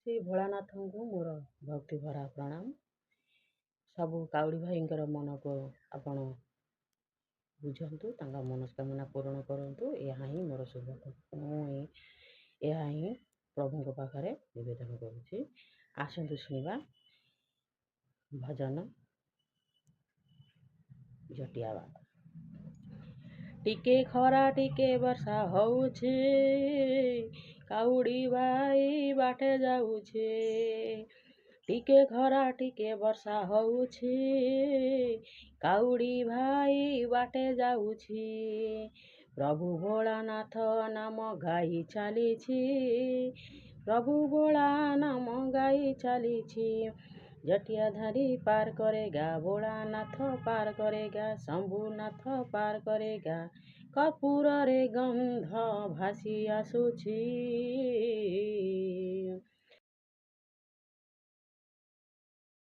श्री भोलानाथଙ୍କୁ ମୋର ଭକ୍ତି ଭରା ପ୍ରଣାମ। ସବୁ କାଉଡ଼ି ଭାଇଙ୍କର ମନକୁ ଆପଣ ବୁଝନ୍ତୁ, ତାଙ୍କ ମନସ୍କାମନା ପୂରଣ କରନ୍ତୁ। ଏହା ହିଁ ମୋର ଶୁଭ। ଏହା ହିଁ ପ୍ରଭୁଙ୍କ ପାଖରେ ନିବେଦନ କରୁଛି। ଆସନ୍ତୁ ଶୁଣିବା ଭଜନ ଜଟିଆ ବାବା। ଟିକେ ଖରା ଟିକେ ବର୍ଷା ହଉଛି, କାଉଡ଼ି ଭାଇ ବାଟେ ଯାଉଛି। ଟିକେ ଖରା ଟିକେ ବର୍ଷା ହଉଛି, କାଉଡ଼ି ଭାଇ ବାଟେ ଯାଉଛି। ପ୍ରଭୁ ଭୋଳାନାଥ ନାମ ଗାଇ ଚାଲିଛି, ପ୍ରଭୁ ଭୋଳା ନାମ ଗାଇ ଚାଲିଛି। ଜଟିଆ ଧାରି ପାର କରେଗା, ଭୋଳାନାଥ ପାର କରେଗା, ଶମ୍ଭୁନାଥ ପାର କରେଗା। କର୍ପୂରରେ ଗନ୍ଧ ଭାସି ଆସୁଛି,